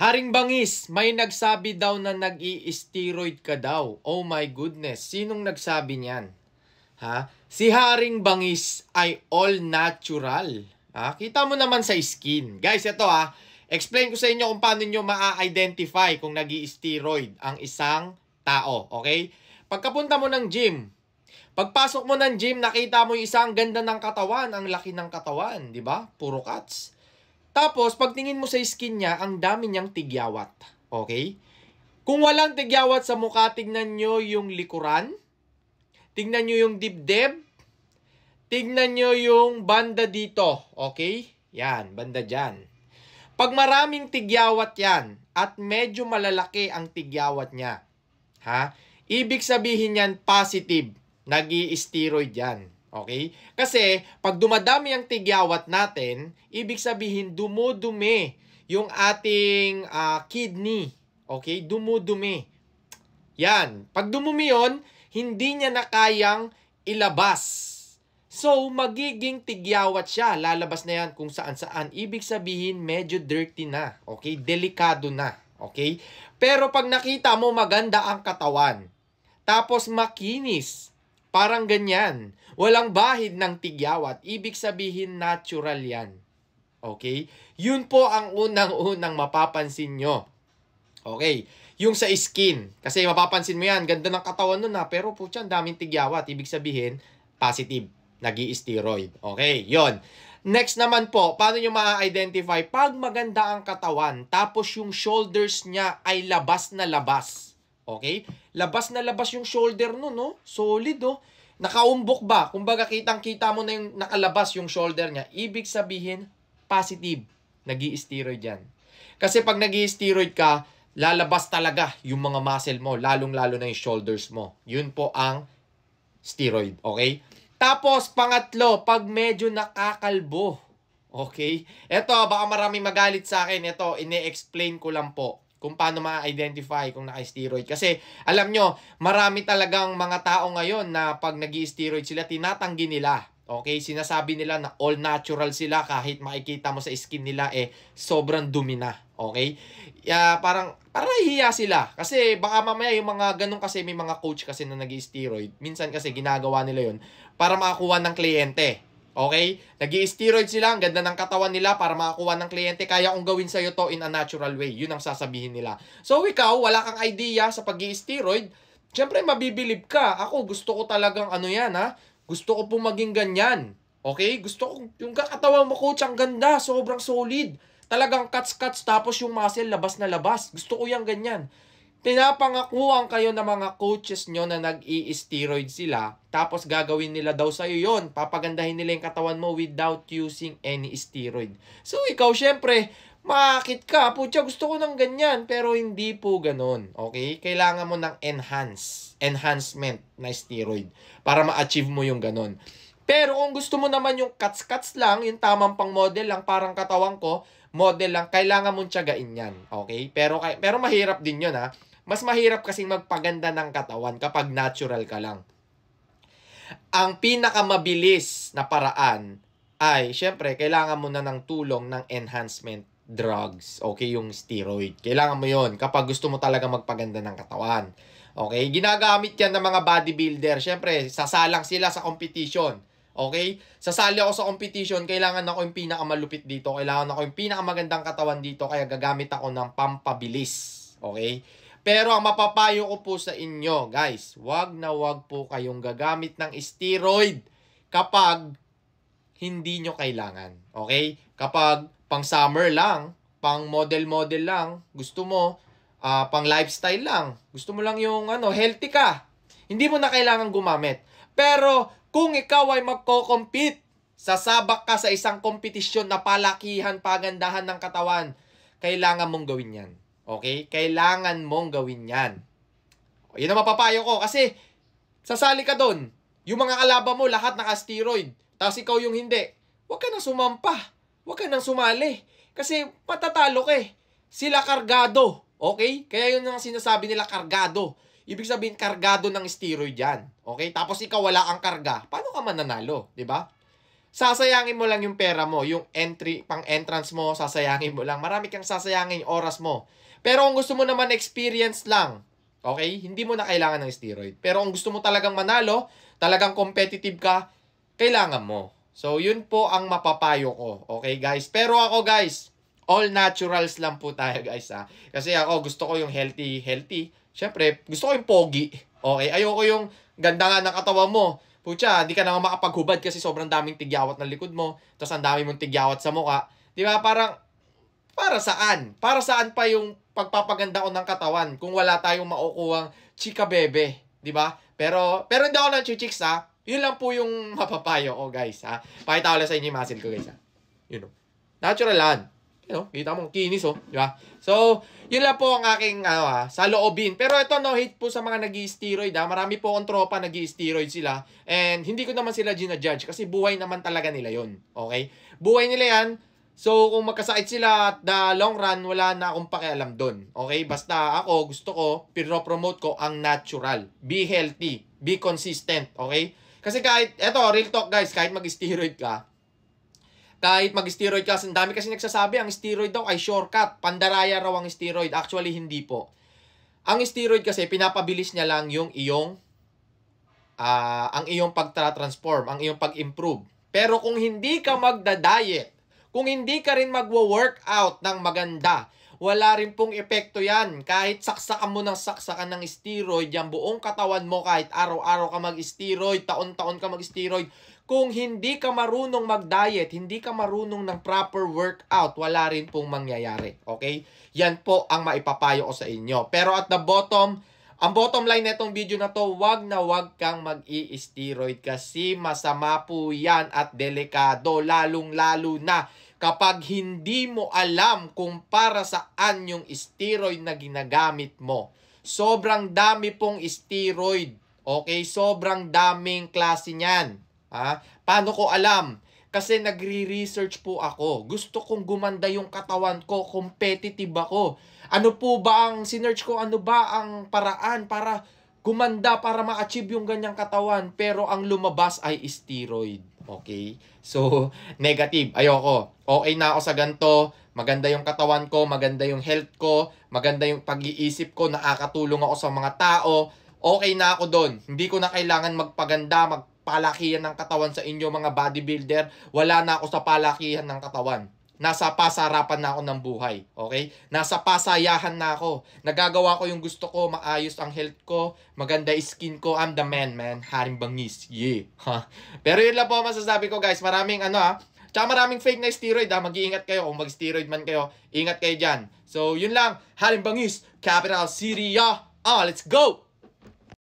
Haring Bangis, may nagsabi daw na nag-i-steroid ka daw. Oh my goodness, sinong nagsabi niyan? Ha? Si Haring Bangis ay all natural. Ha? Kita mo naman sa skin. Guys, ito explain ko sa inyo kung paano nyo ma-identify kung nag-i-steroid ang isang tao. Okay? Pagkapunta mo ng gym, pagpasok mo ng gym, nakita mo yung isang ganda ng katawan, ang laki ng katawan, di ba? Puro cuts. Tapos, pagtingin mo sa skin niya, ang dami niyang tigyawat. Okay? Kung walang tigyawat sa mukha, tignan nyo yung likuran. Tignan nyo yung dibdib. Tignan nyo yung banda dito. Okay? Yan, banda dyan. Pag maraming tigyawat yan, at medyo malalaki ang tigyawat niya, ibig sabihin yan positive. Nag-i-steroid yan. Okay? Kasi, pag dumadami ang tigyawat natin, ibig sabihin, dumudumi yung ating kidney. Okay? Dumudumi. Yan. Pag dumumi yun, hindi niya na kayang ilabas. So, magiging tigyawat siya. Lalabas na yan kung saan-saan. Ibig sabihin, medyo dirty na. Okay? Delikado na. Okay? Pero pag nakita mo maganda ang katawan, tapos makinis, parang ganyan, walang bahid ng tigyawat, ibig sabihin natural yan. Okay? Yun po ang unang-unang mapapansin nyo. Okay? Yung sa skin. Kasi mapapansin mo yan, ganda ng katawan nun pero putya, daming tigyawat. Ibig sabihin, positive. Nag-i-steroid. Okay? Yon. Next naman po, paano nyo ma-identify? Pag maganda ang katawan, tapos yung shoulders niya ay labas na labas. Okay? Labas na labas yung shoulder nun, no? Solid, oh. Nakaumbok ba? Kumbaga, kitang-kita mo na yung nakalabas yung shoulder niya. Ibig sabihin, positive. Nag-i-steroid yan. Kasi pag nag-i-steroid ka, lalabas talaga yung mga muscle mo, lalong-lalo na yung shoulders mo. Yun po ang steroid. Okay? Tapos, pangatlo, pag medyo nakakalbo. Okay? Ito, baka maraming magalit sa akin. Ito, ine-explain ko lang po kung paano ma-identify kung naka-steroid. Kasi, alam nyo, marami talagang mga tao ngayon na pag nag-i-steroid sila, tinatanggi nila. Okay? Sinasabi nila na all natural sila kahit makikita mo sa skin nila, sobrang dumi na. Okay? Parang hihiya sila. Kasi baka mamaya yung mga ganun kasi, may mga coach kasi na nag-i-steroid. Minsan kasi ginagawa nila yun para makakuha ng kliyente. Okay? Nag-i-steroid sila, ang ganda ng katawan nila para makakuha ng kliyente. Kaya kung gawin sa'yo to in a natural way, yun ang sasabihin nila. So ikaw, wala kang idea sa pag-i-steroid, syempre mabibilib ka. Ako, gusto ko talagang gusto ko pong maging ganyan. Okay? Gusto ko, yung katawan mo, coach, ang ganda, sobrang solid. Talagang cuts tapos yung muscle labas na labas. Gusto ko yung ganyan. Pinapangakuan kayo ng mga coaches nyo na nag-i-steroid sila, tapos gagawin nila daw sa'yo yon. Papagandahin nila yung katawan mo without using any steroid. So, ikaw, syempre, makakit ka. Putya, gusto ko ng ganyan, pero hindi po ganon. Okay? Kailangan mo ng enhancement na steroid para ma-achieve mo yung ganon. Pero kung gusto mo naman yung cuts lang, yung tamang pang model lang, parang katawan ko, model lang, kailangan mong tiyagain yan. Okay? Pero mahirap din yun, Mas mahirap kasing magpaganda ng katawan kapag natural ka lang. Ang pinakamabilis na paraan ay, syempre, kailangan mo na ng tulong ng enhancement drugs. Okay? Yung steroid. Kailangan mo yon kapag gusto mo talaga magpaganda ng katawan. Okay? Ginagamit yan ng mga bodybuilder. Syempre, sasalang sila sa competition. Okay? Sasali ako sa competition, kailangan ako yung pinakamalupit dito. Kailangan ako yung pinakamagandang katawan dito. Kaya gagamit ako ng pampabilis. Okay? Pero ang mapapayo ko po sa inyo, guys, wag na wag po kayong gagamit ng steroid kapag hindi nyo kailangan. Okay? Kapag pang summer lang, pang model-model lang, gusto mo, pang lifestyle lang, gusto mo lang yung healthy ka, hindi mo na kailangan gumamit. Pero kung ikaw ay magko-compete, sasabak ka sa isang kompetisyon na palakihan, pagandahan ng katawan, kailangan mong gawin yan. Okay? Kailangan mong gawin yan. Yun ang mapapayo ko. Kasi, sasali ka doon. Yung mga kalaban mo, lahat naka-steroid. Tapos ikaw yung hindi. Huwag ka nang sumampa. Huwag ka nang sumali. Kasi, patatalo ka eh. Sila kargado. Okay? Kaya yun ang sinasabi nila, kargado. Ibig sabihin, kargado ng steroid yan. Okay? Tapos ikaw wala kang karga. Paano ka mananalo? Diba? sasayangin mo lang yung pera mo, yung pang entrance mo, sasayangin mo lang. Marami kang sasayangin yung oras mo. Pero kung gusto mo naman experience lang, okay, hindi mo na kailangan ng steroid. Pero kung gusto mo talagang manalo, talagang competitive ka, kailangan mo. So, yun po ang mapapayo ko. Okay, guys? Pero ako, guys, all naturals lang po tayo, guys, ha. Kasi ako, gusto ko yung healthy. Siyempre, gusto ko yung pogi. Okay? Ayoko yung ganda nga ng katawan mo. Pucha, hindi ka naman makapaghubad kasi sobrang daming tigyawat ng likod mo. Tapos ang dami mong tigyawat sa mukha. Di ba? Parang, para saan? Para saan pa yung pagpapaganda ko ng katawan kung wala tayong makukuhang chika bebe? Di ba? Pero hindi ako ng chichiks, ha. Yun lang po yung mapapayo ko, guys, ha. Pakita ko lang sa inyo yung muscle ko, guys, ha. You know. Natural lang. You know, kita mo, kinis, oh. Di ba? So, yun lang po ang aking, saloobin. Pero ito, no, hate po sa mga nag-i-steroid, ha. Marami po akong tropa nag-i-steroid sila. And hindi ko naman sila ginajudge kasi buhay naman talaga nila yun. Okay? Buhay nila yan. So, kung magkasakit sila at the long run, wala na akong pakialam dun. Okay? Basta ako, gusto ko, pinopromote ko ang natural. Be healthy. Be consistent. Okay? Kasi kahit, eto, real talk, guys, kahit mag-steroid ka, ang dami kasi nagsasabi, ang steroid daw ay shortcut. Pandaraya raw ang steroid. Actually, hindi po. Ang steroid kasi, pinapabilis niya lang yung iyong, ang iyong pagtra-transform, ang iyong pag-improve. Pero kung hindi ka magda-diet, kung hindi ka rin magwo-workout ng maganda, wala rin pong epekto yan. Kahit saksakan mo ng saksakan ng steroid, yung buong katawan mo, kahit araw-araw ka mag-steroid, taon-taon ka mag-steroid, kung hindi ka marunong mag-diet, hindi ka marunong ng proper workout, wala rin pong mangyayari. Okay? Yan po ang maipapayo ko sa inyo. Pero at the bottom, ang bottom line na itong video na to, wag na wag kang mag-i-steroid kasi masama po yan at delikado, lalong-lalo na kapag hindi mo alam kung para saan yung steroid na ginagamit mo. Sobrang dami pong steroid. Okay? Sobrang daming klase niyan. Ha? Paano ko alam? Kasi nagre-research po ako. Gusto kong gumanda yung katawan ko. Competitive ako. Ano po ba ang sinearch ko? Ano ba ang paraan para gumanda, para ma-achieve yung ganyang katawan? Pero ang lumabas ay steroid. Okay? So, negative. Ayoko. Okay na ako sa ganito. Maganda yung katawan ko. Maganda yung health ko. Maganda yung pag-iisip ko. Nakakatulong ako sa mga tao. Okay na ako doon. Hindi ko na kailangan magpaganda, magpalakihan ng katawan sa inyo mga bodybuilder. Wala na ako sa palakihan ng katawan. Nasa pasarapan na ako ng buhay. Okay? Nasa pasayahan na ako. Nagagawa ko yung gusto ko. Maayos ang health ko. Maganda skin ko. I'm the man. Haring bangis. Yeah. Pero yun lang po masasabi ko, guys. Maraming tsaka maraming fake na steroid, Mag-iingat kayo. Kung mag-steroid man kayo, ingat kayo dyan. So, yun lang. Haring bangis. Capital City. Let's go!